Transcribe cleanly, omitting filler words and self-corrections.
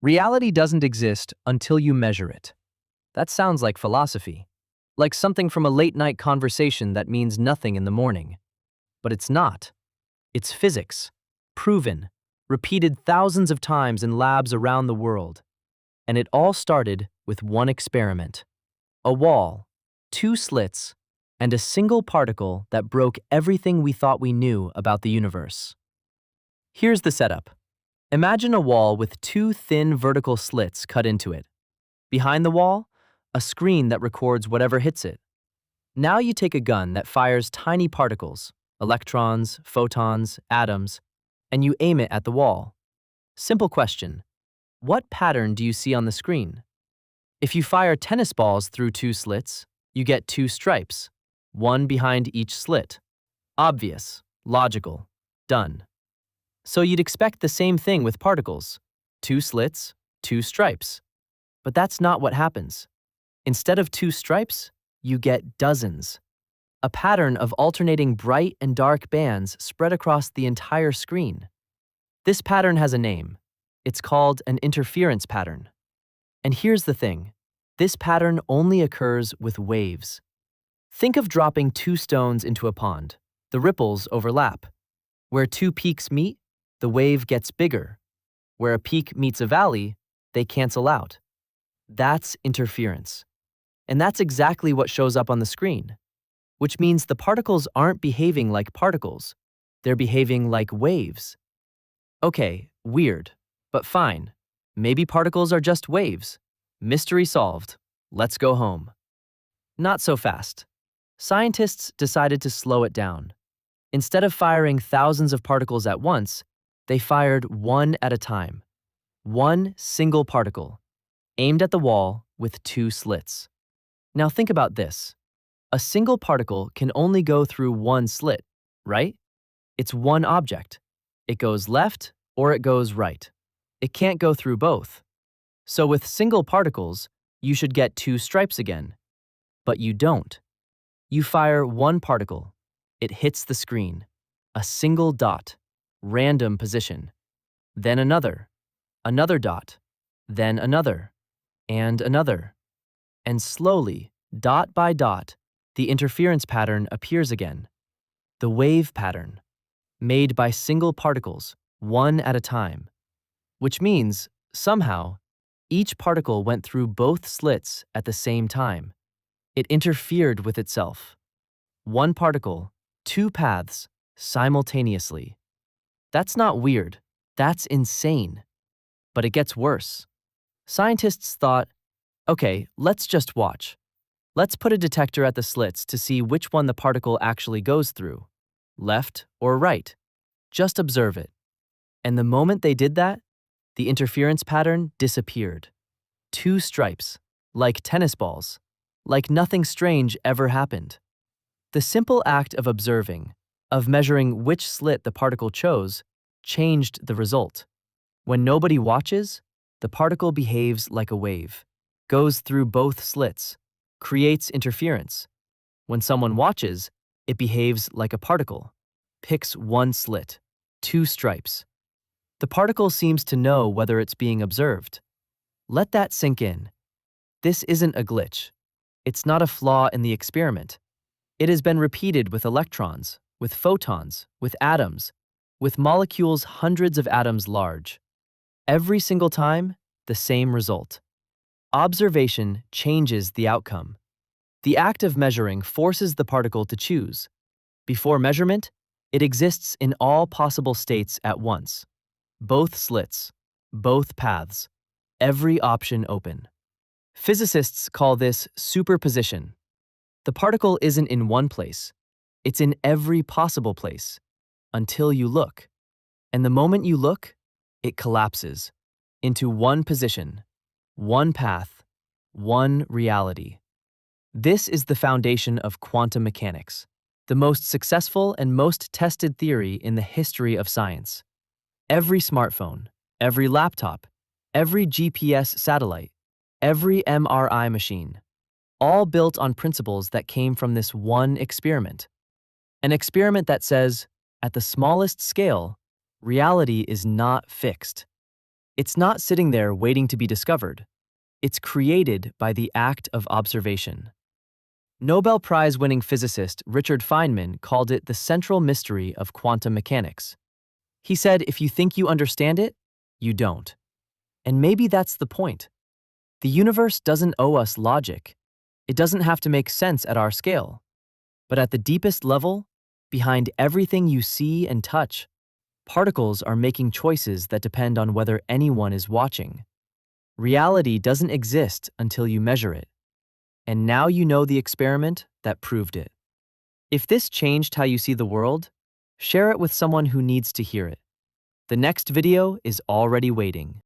Reality doesn't exist until you measure it. That sounds like philosophy, like something from a late-night conversation that means nothing in the morning. But it's not. It's physics, proven, repeated thousands of times in labs around the world. And it all started with one experiment. A wall, two slits, and a single particle that broke everything we thought we knew about the universe. Here's the setup. Imagine a wall with two thin vertical slits cut into it. Behind the wall, a screen that records whatever hits it. Now you take a gun that fires tiny particles, electrons, photons, atoms, and you aim it at the wall. Simple question. What pattern do you see on the screen? If you fire tennis balls through two slits, you get two stripes, one behind each slit. Obvious, logical, done. So you'd expect the same thing with particles. Two slits, two stripes. But that's not what happens. Instead of two stripes, you get dozens. A pattern of alternating bright and dark bands spread across the entire screen. This pattern has a name. It's called an interference pattern. And here's the thing. This pattern only occurs with waves. Think of dropping two stones into a pond. The ripples overlap. Where two peaks meet, the wave gets bigger. Where a peak meets a valley, they cancel out. That's interference. And that's exactly what shows up on the screen. Which means the particles aren't behaving like particles. They're behaving like waves. Okay, weird, but fine. Maybe particles are just waves. Mystery solved. Let's go home. Not so fast. Scientists decided to slow it down. Instead of firing thousands of particles at once, they fired one at a time. One single particle, aimed at the wall with two slits. Now think about this. A single particle can only go through one slit, right? It's one object. It goes left or it goes right. It can't go through both. So with single particles, you should get two stripes again. But you don't. You fire one particle. It hits the screen. A single dot. Random position. Then another dot, then another, and another. And slowly, dot by dot, the interference pattern appears again. The wave pattern, made by single particles, one at a time. Which means, somehow, each particle went through both slits at the same time. It interfered with itself. One particle, two paths, simultaneously. That's not weird. That's insane. But it gets worse. Scientists thought, okay, let's just watch. Let's put a detector at the slits to see which one the particle actually goes through, left or right. Just observe it. And the moment they did that, the interference pattern disappeared. Two stripes, like tennis balls, like nothing strange ever happened. The simple act of observing, of measuring which slit the particle chose, changed the result. When nobody watches, the particle behaves like a wave, goes through both slits, creates interference. When someone watches, it behaves like a particle, picks one slit, two stripes. The particle seems to know whether it's being observed. Let that sink in. This isn't a glitch. It's not a flaw in the experiment. It has been repeated with electrons, with photons, with atoms, with molecules hundreds of atoms large. Every single time, the same result. Observation changes the outcome. The act of measuring forces the particle to choose. Before measurement, it exists in all possible states at once. Both slits, both paths, every option open. Physicists call this superposition. The particle isn't in one place. It's in every possible place, until you look. And the moment you look, it collapses into one position, one path, one reality. This is the foundation of quantum mechanics, the most successful and most tested theory in the history of science. Every smartphone, every laptop, every GPS satellite, every MRI machine, all built on principles that came from this one experiment. An experiment that says, at the smallest scale, reality is not fixed. It's not sitting there waiting to be discovered. It's created by the act of observation. Nobel Prize-winning physicist Richard Feynman called it the central mystery of quantum mechanics. He said, if you think you understand it, you don't. And maybe that's the point. The universe doesn't owe us logic. It doesn't have to make sense at our scale. But at the deepest level, behind everything you see and touch, particles are making choices that depend on whether anyone is watching. Reality doesn't exist until you measure it. And now you know the experiment that proved it. If this changed how you see the world, share it with someone who needs to hear it. The next video is already waiting.